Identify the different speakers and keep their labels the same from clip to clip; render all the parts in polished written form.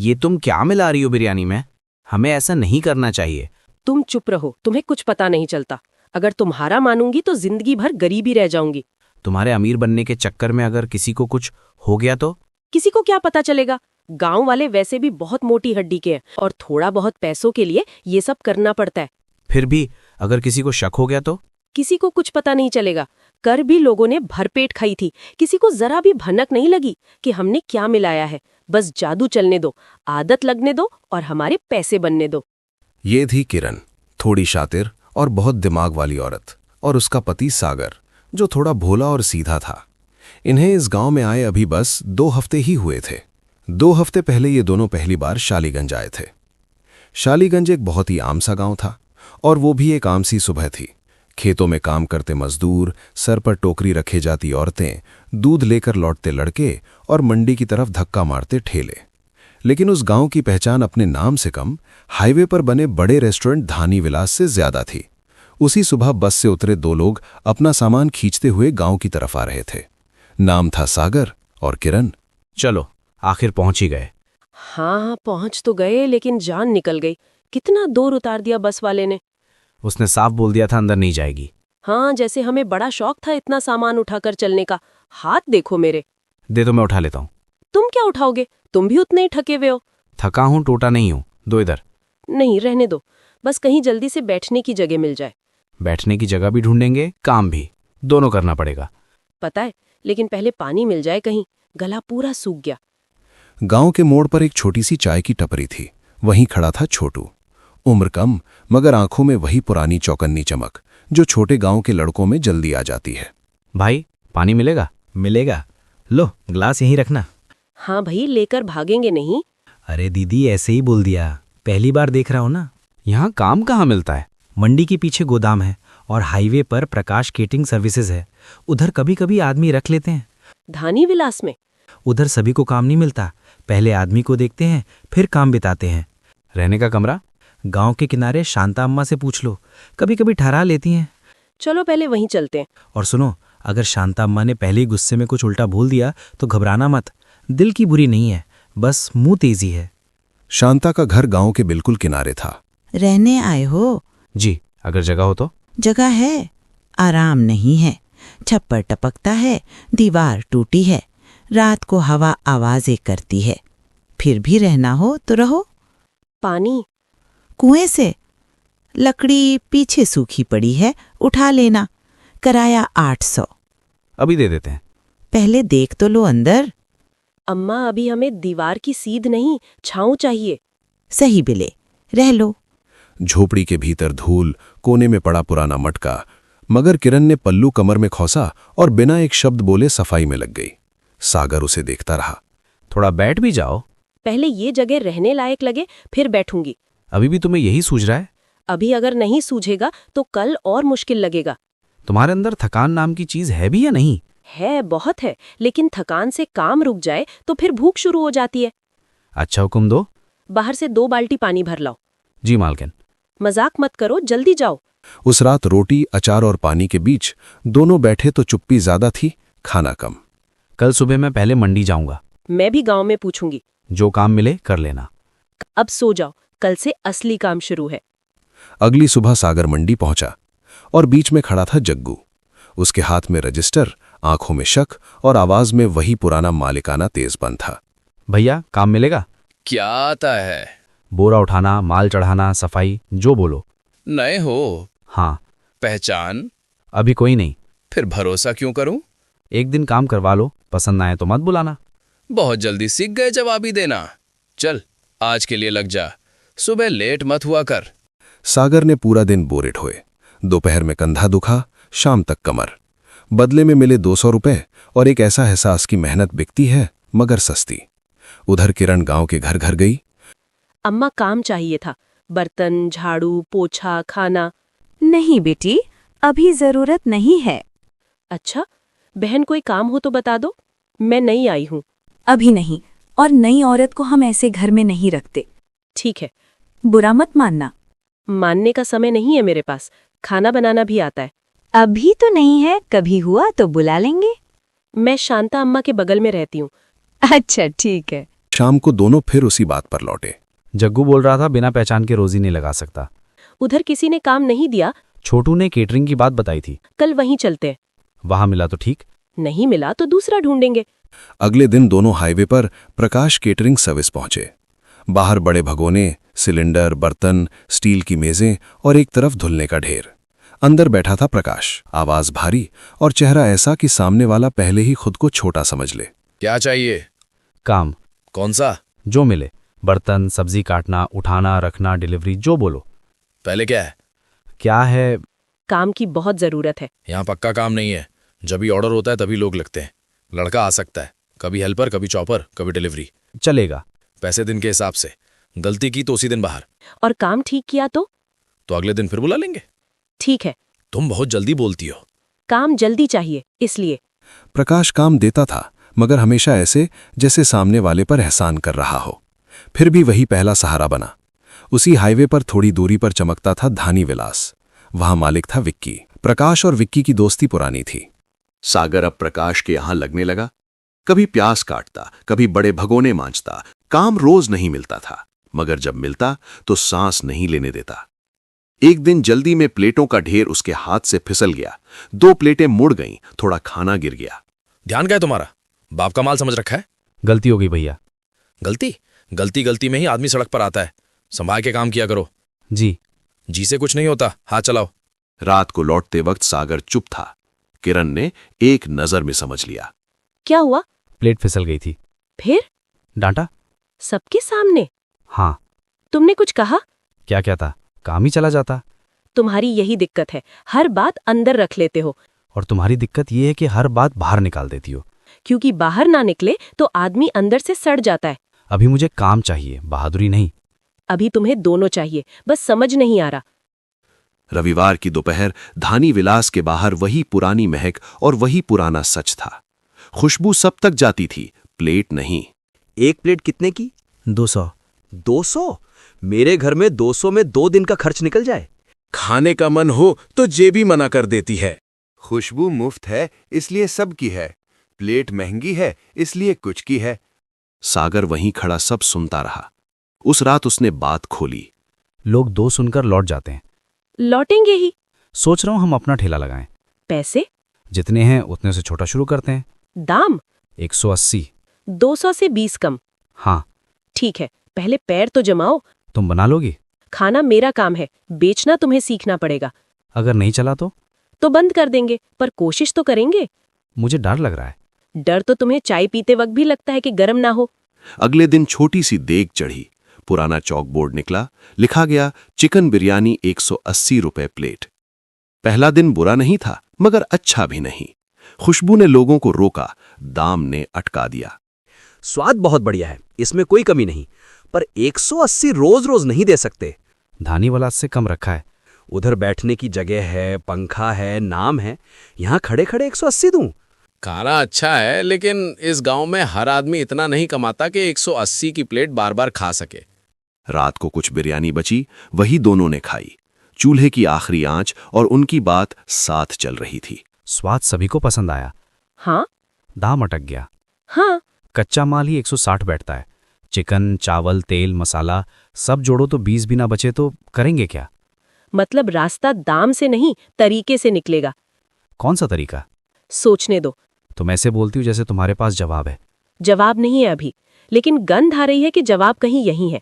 Speaker 1: ये तुम क्या मिला रही हो बिरयानी में? हमें ऐसा नहीं करना चाहिए।
Speaker 2: तुम चुप रहो, तुम्हें कुछ पता नहीं चलता। अगर तुम्हारा मानूंगी तो जिंदगी भर गरीबी रह जाऊंगी।
Speaker 1: तुम्हारे अमीर बनने के चक्कर में अगर किसी को कुछ हो गया तो?
Speaker 2: किसी को क्या पता चलेगा? गांव वाले वैसे भी बहुत मोटी हड्डी के हैं और थोड़ा बहुत पैसों के लिए ये सब करना पड़ता है।
Speaker 1: फिर भी अगर किसी को शक हो गया तो?
Speaker 2: किसी को कुछ पता नहीं चलेगा। कर भी लोगों ने भरपेट खाई थी, किसी को जरा भी भनक नहीं लगी कि हमने क्या मिलाया है। बस जादू चलने दो, आदत लगने दो और हमारे पैसे बनने दो।
Speaker 3: ये थी किरण, थोड़ी शातिर और बहुत दिमाग वाली औरत, और उसका पति सागर, जो थोड़ा भोला और सीधा था। इन्हें इस गांव में आए अभी बस 2 हफ्ते ही हुए थे। 2 हफ्ते पहले ये दोनों पहली बार शालीगंज आए थे। शालीगंज एक बहुत ही आम सा गांव था, और वो भी एक आम सी सुबह थी। खेतों में काम करते मजदूर, सर पर टोकरी रखे जाती औरतें, दूध लेकर लौटते लड़के और मंडी की तरफ धक्का मारते ठेले। लेकिन उस गांव की पहचान अपने नाम से कम हाईवे पर बने बड़े रेस्टोरेंट धानी विलास से ज्यादा थी। उसी सुबह बस से उतरे 2 लोग अपना सामान खींचते हुए गांव की तरफ आ रहे थे। नाम था सागर और किरण।
Speaker 1: चलो, आखिर पहुंच ही गए।
Speaker 2: हाँ, पहुंच तो गए, लेकिन जान निकल गई। कितना दूर उतार दिया बस वाले ने।
Speaker 1: उसने साफ बोल दिया था अंदर नहीं जाएगी।
Speaker 2: हाँ, जैसे हमें बड़ा शौक था इतना सामान उठाकर चलने का। हाथ देखो मेरे।
Speaker 1: दे तो मैं उठा लेता हूँ।
Speaker 2: तुम क्या उठाओगे? तुम भी उतने ही थके हुए हो।
Speaker 1: थका हूँ, टोटा नहीं हूँ। दो इधर।
Speaker 2: नहीं, रहने दो, बस कहीं जल्दी से बैठने की जगह मिल जाए।
Speaker 1: बैठने की जगह भी ढूंढेंगे, काम भी, दोनों करना पड़ेगा।
Speaker 2: पता है, लेकिन पहले पानी मिल जाए कहीं, गला पूरा सूख गया।
Speaker 3: गांव के मोड़ पर एक छोटी सी चाय की टपरी थी। वहीं खड़ा था छोटू। उम्र कम, मगर आंखों में वही पुरानी चौकन्नी चमक जो छोटे गांव के लड़कों में जल्दी आ जाती है।
Speaker 1: भाई, पानी मिलेगा?
Speaker 4: मिलेगा। लो, ग्लास यहीं रखना।
Speaker 2: हाँ भाई, लेकर भागेंगे नहीं।
Speaker 4: अरे दीदी, ऐसे ही बोल दिया, पहली बार देख रहा हो ना।
Speaker 1: यहाँ काम कहाँ मिलता है?
Speaker 4: मंडी के पीछे गोदाम है और हाईवे पर प्रकाश केटरिंग सर्विसेज है। उधर कभी कभी आदमी रख लेते हैं।
Speaker 2: धानी विलास में?
Speaker 4: उधर सभी को काम नहीं मिलता, पहले आदमी को देखते हैं फिर काम बिताते हैं।
Speaker 1: रहने का कमरा?
Speaker 4: गांव के किनारे शांता अम्मा से पूछ लो, कभी कभी ठहरा लेती हैं।
Speaker 2: चलो पहले वहीं चलते हैं।
Speaker 4: और सुनो, अगर शांता अम्मा ने पहले ही गुस्से में कुछ उल्टा बोल दिया तो घबराना मत। दिल की बुरी नहीं है, बस मुंह तेजी है।
Speaker 3: शांता का घर गांव के बिल्कुल किनारे था।
Speaker 5: रहने आए हो?
Speaker 1: जी, अगर जगह हो तो।
Speaker 5: जगह है, आराम नहीं है। छप्पर टपकता है, दीवार टूटी है, रात को हवा आवाजें करती है। फिर भी रहना हो तो रहो।
Speaker 2: पानी?
Speaker 5: कुएं से। लकड़ी पीछे सूखी पड़ी है, उठा लेना। किराया 800।
Speaker 1: अभी दे देते हैं।
Speaker 5: पहले देख तो लो अंदर।
Speaker 2: अम्मा, अभी हमें दीवार की सीध नहीं, छांव चाहिए।
Speaker 5: सही बिले, रह लो।
Speaker 3: झोपड़ी के भीतर धूल, कोने में पड़ा पुराना मटका, मगर किरण ने पल्लू कमर में खोसा और बिना एक शब्द बोले सफाई में लग गई। सागर उसे देखता रहा।
Speaker 1: थोड़ा बैठ भी जाओ।
Speaker 2: पहले ये जगह रहने लायक लगे, फिर बैठूंगी।
Speaker 1: अभी भी तुम्हें यही सूझ रहा है?
Speaker 2: अभी अगर नहीं सूझेगा तो कल और मुश्किल लगेगा।
Speaker 1: तुम्हारे अंदर थकान नाम की चीज है भी या नहीं?
Speaker 2: है, बहुत है, लेकिन थकान से काम रुक जाए तो फिर भूख शुरू हो जाती है।
Speaker 1: अच्छा, हुक्म दो।
Speaker 2: बाहर से 2 बाल्टी पानी भर लाओ।
Speaker 1: जी मालकिन।
Speaker 2: मजाक मत करो, जल्दी जाओ।
Speaker 3: उस रात रोटी, अचार और पानी के बीच दोनों बैठे तो चुप्पी ज्यादा थी, खाना कम।
Speaker 1: कल सुबह मैं पहले मंडी जाऊंगा।
Speaker 2: मैं भी गांव में पूछूंगी।
Speaker 1: जो काम मिले कर लेना।
Speaker 2: अब सो जाओ, कल से असली काम शुरू है।
Speaker 3: अगली सुबह सागर मंडी पहुंचा और बीच में खड़ा था जग्गू। उसके हाथ में रजिस्टर, आंखों में शक और आवाज में वही पुराना मालिकाना तेजपन था।
Speaker 1: भैया, काम मिलेगा?
Speaker 6: क्या आता है?
Speaker 1: बोरा उठाना, माल चढ़ाना, सफाई, जो बोलो।
Speaker 6: नए हो?
Speaker 1: हाँ।
Speaker 6: पहचान?
Speaker 1: अभी कोई नहीं।
Speaker 6: फिर भरोसा क्यों करूं?
Speaker 1: एक दिन काम करवा लो, पसंद ना आए तो मत बुलाना।
Speaker 6: बहुत जल्दी सीख गए जवाबी देना। चल, आज के लिए लग जा, सुबह लेट मत हुआ कर।
Speaker 3: सागर ने पूरा दिन बोरे ढोए। दोपहर में कंधा दुखा, शाम तक कमर। बदले में मिले 200 रुपए और एक ऐसा एहसास की मेहनत बिकती है मगर सस्ती। उधर किरण गांव के घर घर गई।
Speaker 2: अम्मा, काम चाहिए था, बर्तन, झाड़ू, पोछा, खाना।
Speaker 7: नहीं बेटी, अभी जरूरत नहीं है।
Speaker 2: अच्छा, बहन कोई काम हो तो बता दो, मैं नई आई हूँ।
Speaker 7: अभी नहीं, और नई औरत को हम ऐसे घर में नहीं रखते।
Speaker 2: ठीक है।
Speaker 7: बुरा मत मानना।
Speaker 2: मानने का समय नहीं है मेरे पास, खाना बनाना भी आता है।
Speaker 7: अभी तो नहीं है, कभी हुआ तो बुला लेंगे।
Speaker 2: मैं शांता अम्मा के बगल में रहती हूँ।
Speaker 7: अच्छा ठीक है,
Speaker 3: शाम को दोनों फिर उसी बात पर लौटे।
Speaker 1: जग्गू बोल रहा था बिना पहचान के रोजी नहीं लगा सकता।
Speaker 2: उधर किसी ने काम नहीं दिया।
Speaker 1: छोटू ने केटरिंग की बात बताई थी।
Speaker 2: कल वहीं चलते।
Speaker 1: वहां मिला तो ठीक,
Speaker 2: नहीं मिला तो दूसरा ढूंढेंगे।
Speaker 3: अगले दिन दोनों हाईवे पर प्रकाश केटरिंग सर्विस पहुंचे। बाहर बड़े भगोने, सिलेंडर, बर्तन, स्टील की मेजें और एक तरफ धुलने का ढेर। अंदर बैठा था प्रकाश, आवाज भारी और चेहरा ऐसा कि सामने वाला पहले ही खुद को छोटा समझ ले।
Speaker 6: क्या चाहिए?
Speaker 1: काम
Speaker 6: कौन सा?
Speaker 1: जो मिले, बर्तन, सब्जी काटना, उठाना, रखना, डिलीवरी, जो बोलो।
Speaker 6: पहले क्या है?
Speaker 1: क्या है?
Speaker 2: काम की बहुत जरूरत है।
Speaker 6: यहाँ पक्का काम नहीं है। जब भी ऑर्डर होता है तभी लोग लगते हैं। लड़का आ सकता है, कभी हेल्पर, कभी चॉपर, कभी डिलीवरी।
Speaker 1: चलेगा।
Speaker 6: पैसे दिन के हिसाब से। गलती की तो उसी दिन बाहर।
Speaker 2: और काम ठीक किया तो
Speaker 6: अगले दिन फिर बुला लेंगे।
Speaker 2: ठीक है।
Speaker 6: तुम बहुत जल्दी बोलती हो।
Speaker 2: काम जल्दी चाहिए इसलिए।
Speaker 3: प्रकाश काम देता था, मगर हमेशा ऐसे जैसे सामने वाले पर एहसान कर रहा हो। फिर भी वही पहला सहारा बना। उसी हाईवे पर थोड़ी दूरी पर चमकता था धानी विलास। वहां मालिक था विक्की। प्रकाश और विक्की की दोस्ती पुरानी थी।
Speaker 8: सागर अब प्रकाश के यहां लगने लगा। कभी प्याज काटता, कभी बड़े भगोने मांजता। काम रोज नहीं मिलता था, मगर जब मिलता तो सांस नहीं लेने देता। एक दिन जल्दी में प्लेटों का ढेर उसके हाथ से फिसल गया। 2 प्लेटें मुड़ गईं, थोड़ा खाना गिर गया।
Speaker 6: ध्यान क्या है तुम्हारा? बाप का माल समझ रखा है?
Speaker 1: गलती हो गई भैया।
Speaker 6: गलती में ही आदमी सड़क पर आता है। संभाल के काम किया करो।
Speaker 1: जी।
Speaker 6: जी से कुछ नहीं होता, हाथ चलाओ।
Speaker 8: रात को लौटते वक्त सागर चुप था। किरण ने एक नजर में समझ लिया।
Speaker 2: क्या हुआ?
Speaker 1: प्लेट फिसल गई थी।
Speaker 2: फिर?
Speaker 1: डांटा।
Speaker 2: सबके सामने?
Speaker 1: हाँ।
Speaker 2: तुमने कुछ कहा?
Speaker 1: क्या क्या था, काम ही चला जाता।
Speaker 2: तुम्हारी यही दिक्कत है, हर बात अंदर रख लेते हो।
Speaker 1: और तुम्हारी दिक्कत ये है कि हर बात बाहर निकाल देती हो।
Speaker 2: क्योंकि बाहर ना निकले तो आदमी अंदर से सड़ जाता है।
Speaker 1: अभी मुझे काम चाहिए, बहादुरी नहीं।
Speaker 2: अभी तुम्हें दोनों चाहिए, बस समझ नहीं आ रहा।
Speaker 8: रविवार की दोपहर धानी विलास के बाहर वही पुरानी महक और वही पुराना सच था। खुशबू सब तक जाती थी, प्लेट नहीं।
Speaker 9: एक प्लेट कितने की?
Speaker 4: 200।
Speaker 9: 200? मेरे घर में 200 में 2 दिन का खर्च निकल जाए।
Speaker 10: खाने का मन हो तो जेबी मना कर देती है।
Speaker 11: खुशबू मुफ्त है इसलिए सबकी है, प्लेट महंगी है इसलिए कुछ की है।
Speaker 8: सागर वहीं खड़ा सब सुनता रहा। उस रात उसने बात खोली।
Speaker 1: लोग 2 सुनकर लौट जाते हैं।
Speaker 2: लौटेंगे ही।
Speaker 1: सोच रहा हूं हम अपना ठेला लगाएं।
Speaker 2: पैसे?
Speaker 1: जितने हैं उतने से छोटा शुरू करते हैं।
Speaker 2: दाम?
Speaker 1: 180।
Speaker 2: 200 से 20 कम।
Speaker 1: हाँ।
Speaker 2: ठीक है, पहले पैर तो जमाओ।
Speaker 1: तुम बना लोगी?
Speaker 2: खाना मेरा काम है, बेचना तुम्हें सीखना पड़ेगा।
Speaker 1: अगर नहीं चला तो
Speaker 2: बंद कर देंगे, पर कोशिश तो करेंगे।
Speaker 1: मुझे डर लग रहा है।
Speaker 2: डर तो तुम्हें चाय पीते वक्त भी लगता है कि गर्म ना हो।
Speaker 8: अगले दिन छोटी सी देग चढ़ी। पुराना चौक बोर्ड निकला, लिखा गया चिकन बिरयानी 180 रुपए प्लेट। पहला दिन बुरा नहीं था, मगर अच्छा भी नहीं। खुशबू ने लोगों को रोका, दाम ने अटका दिया।
Speaker 9: स्वाद बहुत बढ़िया है, इसमें कोई कमी नहीं, पर 180 रोज रोज नहीं दे सकते।
Speaker 1: धानी वाला से कम रखा है।
Speaker 9: उधर बैठने की जगह है, पंखा है, नाम है, यहाँ खड़े खड़े 180 दूं?
Speaker 10: खाना अच्छा है, लेकिन इस गांव में हर आदमी इतना नहीं कमाता कि 180 की प्लेट बार बार खा सके।
Speaker 8: रात को कुछ बिरयानी बची, वही दोनों ने खाई। चूल्हे की आखिरी आंच और उनकी बात साथ चल रही थी।
Speaker 1: स्वाद सभी को पसंद आया।
Speaker 2: हाँ।
Speaker 1: दाम अटक गया।
Speaker 2: हाँ।
Speaker 1: कच्चा माल ही 160 बैठता है। चिकन, चावल, तेल, मसाला सब जोड़ो तो 20 भी ना बचे तो करेंगे क्या?
Speaker 2: मतलब रास्ता दाम से नहीं, तरीके से निकलेगा।
Speaker 1: कौन सा तरीका?
Speaker 2: सोचने दो।
Speaker 1: तुम ऐसे बोलती हो जैसे तुम्हारे पास जवाब है।
Speaker 2: जवाब नहीं है अभी, लेकिन गंध आ रही है कि जवाब कहीं यहीं है।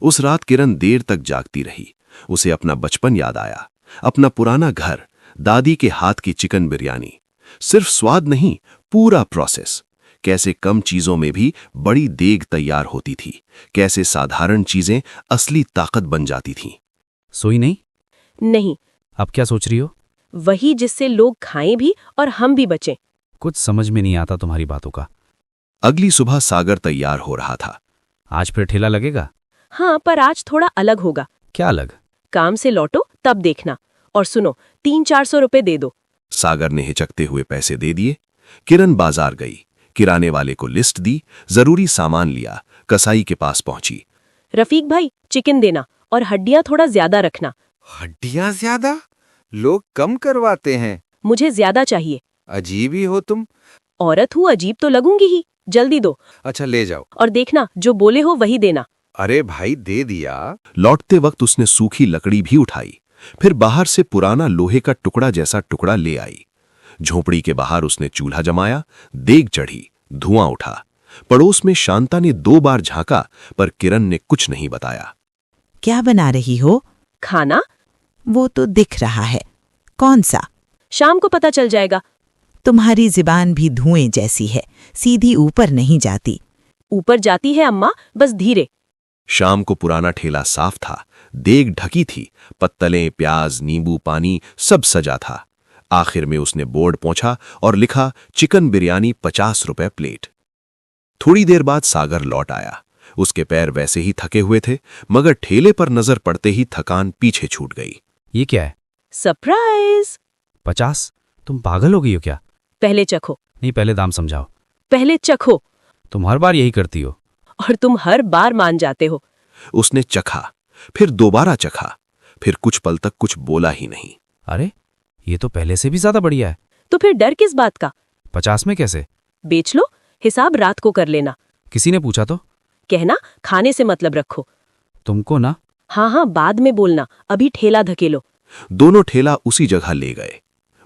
Speaker 8: उस रात किरण देर तक जागती रही। उसे अपना बचपन याद आया, अपना पुराना घर, दादी के हाथ की चिकन बिरयानी। सिर्फ स्वाद नहीं, पूरा प्रोसेस। कैसे कम चीजों में भी बड़ी देग तैयार होती थी, कैसे साधारण चीजें असली ताकत बन जाती थीं।
Speaker 1: सोई नहीं?
Speaker 2: नहीं।
Speaker 1: अब क्या सोच रही हो?
Speaker 2: वही जिससे लोग खाएं भी और हम भी बचें।
Speaker 1: कुछ समझ में नहीं आता तुम्हारी बातों का।
Speaker 8: अगली सुबह सागर तैयार हो रहा था।
Speaker 1: आज फिर ठेला लगेगा?
Speaker 2: हाँ, पर आज थोड़ा अलग होगा।
Speaker 1: क्या अलग?
Speaker 2: काम से लौटो तब देखना। और सुनो, 300-400 रुपए दे दो।
Speaker 8: सागर ने हिचकते हुए पैसे दे दिए। किरण बाजार गई, किराने वाले को लिस्ट दी, जरूरी सामान लिया, कसाई के पास पहुंची।
Speaker 2: रफीक भाई, चिकन देना और हड्डियां थोड़ा ज्यादा रखना।
Speaker 11: हड्डियां ज्यादा? लोग कम करवाते हैं।
Speaker 2: मुझे ज्यादा चाहिए।
Speaker 11: अजीब ही हो तुम।
Speaker 2: औरत हूँ, अजीब तो लगूंगी ही। जल्दी दो,
Speaker 11: अच्छा ले जाओ।
Speaker 2: और देखना जो बोले हो वही देना।
Speaker 11: अरे भाई दे दिया।
Speaker 8: लौटते वक्त उसने सूखी लकड़ी भी उठाई, फिर बाहर से पुराना लोहे का टुकड़ा जैसा टुकड़ा ले आई। झोपड़ी के बाहर उसने चूल्हा जमाया, देग चढ़ी, धुआं उठा। पड़ोस में शांता ने 2 बार झांका, पर किरण ने कुछ नहीं बताया।
Speaker 5: क्या बना रही हो?
Speaker 2: खाना?
Speaker 5: वो तो दिख रहा है। कौन सा?
Speaker 2: शाम को पता चल जाएगा।
Speaker 5: तुम्हारी ज़ुबान भी धुएं जैसी है, सीधी ऊपर नहीं जाती।
Speaker 2: ऊपर जाती है अम्मा, बस धीरे।
Speaker 8: शाम को पुराना ठेला साफ था, देग ढकी थी, पत्तलें, प्याज, नींबू पानी सब सजा था। आखिर में उसने बोर्ड पोंछा और लिखा चिकन बिरयानी 50 रुपए प्लेट। थोड़ी देर बाद सागर लौट आया। उसके पैर वैसे ही थके हुए थे, मगर ठेले पर नजर पड़ते ही थकान पीछे छूट गई।
Speaker 1: ये क्या है?
Speaker 2: सरप्राइज।
Speaker 1: 50? तुम पागल हो गई हो क्या?
Speaker 2: पहले चखो।
Speaker 1: नहीं, पहले दाम समझाओ।
Speaker 2: पहले चखो।
Speaker 1: तुम हर बार यही करती हो।
Speaker 2: और तुम हर बार मान जाते हो।
Speaker 8: उसने चखा, फिर दोबारा चखा, फिर कुछ पल तक कुछ बोला ही नहीं।
Speaker 1: अरे ये तो पहले से भी ज्यादा बढ़िया है।
Speaker 2: तो फिर डर किस बात का?
Speaker 1: 50 में कैसे?
Speaker 2: बेच लो, हिसाब रात को कर लेना।
Speaker 1: किसी ने पूछा तो?
Speaker 2: कहना खाने से मतलब रखो।
Speaker 1: तुमको ना।
Speaker 2: हाँ, बाद में बोलना, अभी ठेला धकेलो।
Speaker 8: दोनों ठेला उसी जगह ले गए।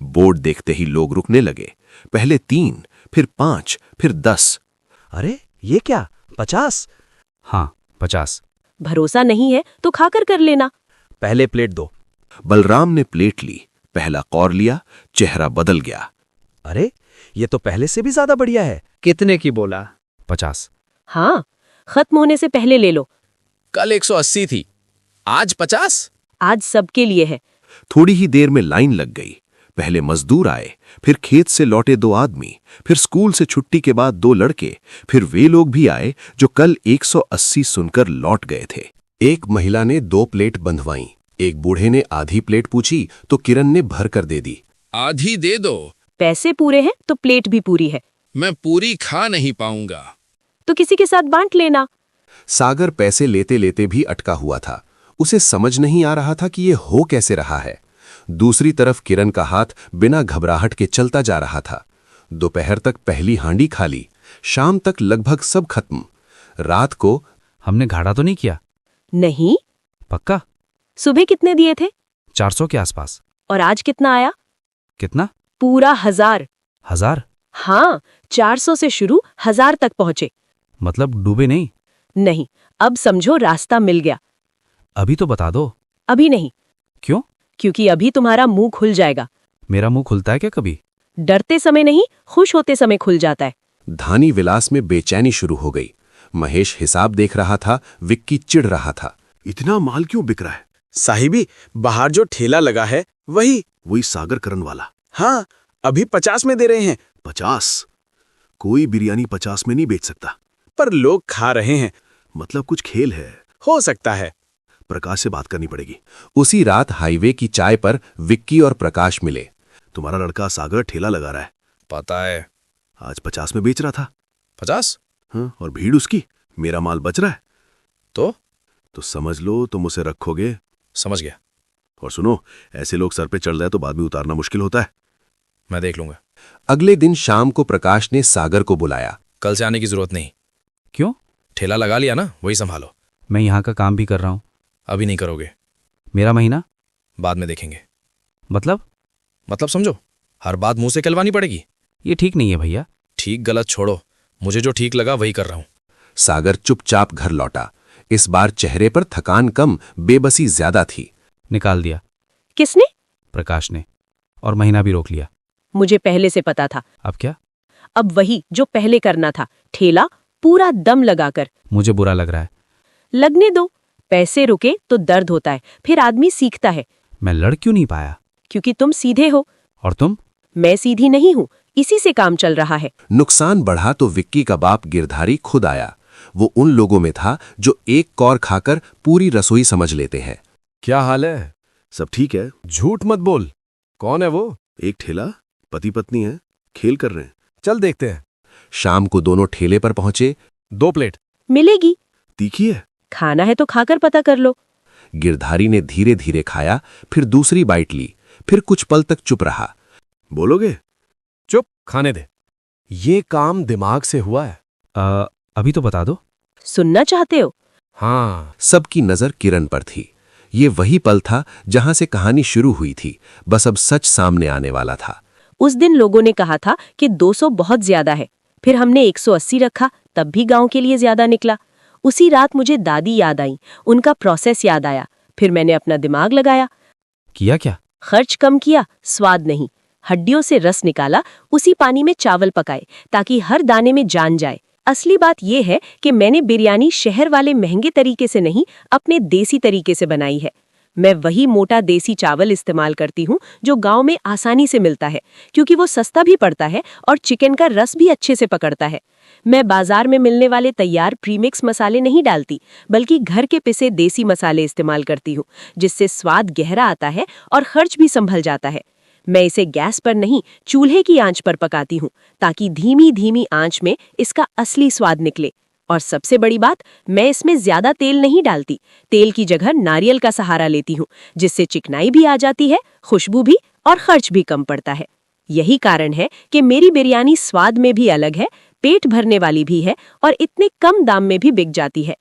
Speaker 8: बोर्ड देखते ही लोग रुकने लगे। पहले 3, फिर 5, फिर 10।
Speaker 9: अरे ये क्या, 50?
Speaker 1: हाँ 50।
Speaker 2: भरोसा नहीं है तो खाकर कर लेना।
Speaker 9: पहले प्लेट दो।
Speaker 8: बलराम ने प्लेट ली, पहला कौर लिया, चेहरा बदल गया।
Speaker 9: अरे ये तो पहले से भी ज्यादा बढ़िया है।
Speaker 10: कितने की बोला?
Speaker 1: 50।
Speaker 2: हाँ, खत्म होने से पहले ले लो।
Speaker 10: कल 180 थी, आज 50?
Speaker 2: आज सबके लिए है।
Speaker 8: थोड़ी ही देर में लाइन लग गई। पहले मजदूर आए, फिर खेत से लौटे 2 आदमी, फिर स्कूल से छुट्टी के बाद 2 लड़के, फिर वे लोग भी आए जो कल 180 सुनकर लौट गए थे। एक महिला ने 2 प्लेट बंधवाई। एक बूढ़े ने आधी प्लेट पूछी तो किरण ने भर कर दे दी।
Speaker 6: आधी दे दो।
Speaker 2: पैसे पूरे हैं तो प्लेट भी पूरी है।
Speaker 6: मैं पूरी खा नहीं पाऊंगा।
Speaker 2: तो किसी के साथ बांट लेना।
Speaker 8: सागर पैसे लेते लेते भी अटका हुआ था। उसे समझ नहीं आ रहा था कि ये हो कैसे रहा है। दूसरी तरफ किरण का हाथ बिना घबराहट के चलता जा रहा था। दोपहर तक पहली हांडी खाली, शाम तक लगभग सब खत्म। रात को
Speaker 1: हमने घाटा तो नहीं किया?
Speaker 2: नहीं।
Speaker 1: पक्का?
Speaker 2: सुबह कितने दिए थे?
Speaker 1: 400 के आसपास।
Speaker 2: और आज कितना आया?
Speaker 1: कितना?
Speaker 2: पूरा 1000।
Speaker 1: 1000?
Speaker 2: हाँ, 400 से शुरू 1000 तक पहुंचे।
Speaker 1: मतलब डूबे नहीं?
Speaker 2: नहीं, अब समझो रास्ता मिल गया।
Speaker 1: अभी तो बता दो।
Speaker 2: अभी नहीं।
Speaker 1: क्यों?
Speaker 2: क्योंकि अभी तुम्हारा मुंह खुल जाएगा।
Speaker 1: मेरा मुंह खुलता है क्या कभी?
Speaker 2: डरते समय नहीं, खुश होते समय खुल जाता है।
Speaker 8: धानी विलास में बेचैनी शुरू हो गई। महेश हिसाब देख रहा था, विक्की चिढ़ रहा था।
Speaker 3: इतना माल क्यों बिक रहा है?
Speaker 12: साहिबी, बाहर जो ठेला लगा है वही
Speaker 3: सागर करन वाला।
Speaker 12: हाँ, अभी 50 में दे रहे हैं।
Speaker 3: 50? कोई बिरयानी 50 में नहीं बेच सकता।
Speaker 12: पर लोग खा रहे हैं।
Speaker 3: मतलब कुछ खेल है।
Speaker 12: हो सकता है।
Speaker 3: प्रकाश से बात करनी पड़ेगी।
Speaker 8: उसी रात हाईवे की चाय पर विक्की और प्रकाश मिले।
Speaker 3: तुम्हारा लड़का सागर ठेला लगा रहा है।
Speaker 6: पता है।
Speaker 3: आज 50 में बेच रहा था।
Speaker 6: 50?
Speaker 3: हाँ, और भीड़ उसकी। मेरा माल बच रहा है। तो समझ लो तुम उसे रखोगे।
Speaker 6: समझ गया।
Speaker 3: और सुनो, ऐसे लोग सर पे चढ़ जाए तो बाद में उतारना मुश्किल होता है।
Speaker 6: मैं देख लूंगा।
Speaker 8: अगले दिन शाम को प्रकाश ने सागर को बुलाया।
Speaker 6: कल से आने की जरूरत नहीं।
Speaker 1: क्यों?
Speaker 6: ठेला लगा लिया ना, वही संभालो।
Speaker 1: मैं यहाँ का काम भी कर रहा हूँ।
Speaker 6: अभी नहीं करोगे।
Speaker 1: मेरा महीना
Speaker 6: बाद में देखेंगे।
Speaker 1: मतलब
Speaker 6: समझो, हर बात मुंह से कहलवानी पड़ेगी।
Speaker 1: ये ठीक नहीं है भैया।
Speaker 6: ठीक गलत छोड़ो, मुझे जो ठीक लगा वही कर रहा हूं।
Speaker 8: सागर चुपचाप घर लौटा। इस बार चेहरे पर थकान कम, बेबसी ज्यादा थी।
Speaker 1: निकाल दिया।
Speaker 2: किसने?
Speaker 1: प्रकाश ने। और महीना भी रोक लिया।
Speaker 2: मुझे पहले से पता था।
Speaker 1: अब क्या?
Speaker 2: अब वही जो पहले करना था, ठेला पूरा दम लगाकर।
Speaker 1: मुझे बुरा लग रहा है।
Speaker 2: लगने दो, पैसे रुके तो दर्द होता है, फिर आदमी सीखता है।
Speaker 1: मैं लड़ क्यों नहीं पाया?
Speaker 2: क्योंकि तुम सीधे हो।
Speaker 1: और तुम?
Speaker 2: मैं सीधी नहीं हूँ, इसी से काम चल रहा है।
Speaker 8: नुकसान बढ़ा तो विक्की का बाप गिरधारी खुद आया। वो उन लोगों में था जो एक कौर खाकर पूरी रसोई समझ लेते हैं।
Speaker 10: क्या हाल है?
Speaker 3: सब ठीक है।
Speaker 10: झूठ मत बोल। कौन है वो?
Speaker 3: एक ठेला, पति पत्नी है, खेल कर रहे हैं।
Speaker 10: चल देखते हैं।
Speaker 8: शाम को दोनों ठेले पर पहुंचे।
Speaker 10: 2 प्लेट
Speaker 2: मिलेगी।
Speaker 3: तीखी है।
Speaker 2: खाना है तो खाकर पता कर लो।
Speaker 8: गिरधारी ने धीरे धीरे खाया, फिर दूसरी बाइट ली, फिर कुछ पल तक चुप रहा।
Speaker 3: बोलोगे?
Speaker 10: चुप, खाने दे। ये काम दिमाग से हुआ है।
Speaker 1: अभी तो बता दो।
Speaker 2: सुनना चाहते हो?
Speaker 10: हाँ,
Speaker 3: सबकी नजर किरण पर थी। ये वही पल था जहां से कहानी शुरू हुई थी, बस अब सच सामने आने वाला था।
Speaker 2: उस दिन लोगों ने कहा था कि 200 बहुत ज्यादा है, फिर हमने 180 रखा, तब भी गांव के लिए ज्यादा निकला। उसी रात मुझे दादी याद आई, उनका प्रोसेस याद आया। फिर मैंने अपना दिमाग लगाया।
Speaker 1: किया क्या?
Speaker 2: खर्च कम किया, स्वाद नहीं। हड्डियों से रस निकाला, उसी पानी में चावल पकाए ताकि हर दाने में जान जाए। असली बात यह है कि मैंने बिरयानी शहर वाले महंगे तरीके से नहीं, अपने देसी तरीके से बनाई है। मैं वही मोटा देसी चावल इस्तेमाल करती हूँ जो गांव में आसानी से मिलता है, क्योंकि वो सस्ता भी पड़ता है और चिकन का रस भी अच्छे से पकड़ता है। मैं बाजार में मिलने वाले तैयार प्रीमिक्स मसाले नहीं डालती, बल्कि घर के पिसे देसी मसाले इस्तेमाल करती हूँ, जिससे स्वाद गहरा आता है और खर्च भी संभल जाता है। मैं इसे गैस पर नहीं, चूल्हे की आंच पर पकाती हूँ, ताकि धीमी धीमी आंच में इसका असली स्वाद निकले। और सबसे बड़ी बात, मैं इसमें ज्यादा तेल नहीं डालती। तेल की जगह नारियल का सहारा लेती हूँ, जिससे चिकनाई भी आ जाती है, खुशबू भी, और खर्च भी कम पड़ता है। यही कारण है कि मेरी बिरयानी स्वाद में भी अलग है, पेट भरने वाली भी है और इतने कम दाम में भी बिक जाती है।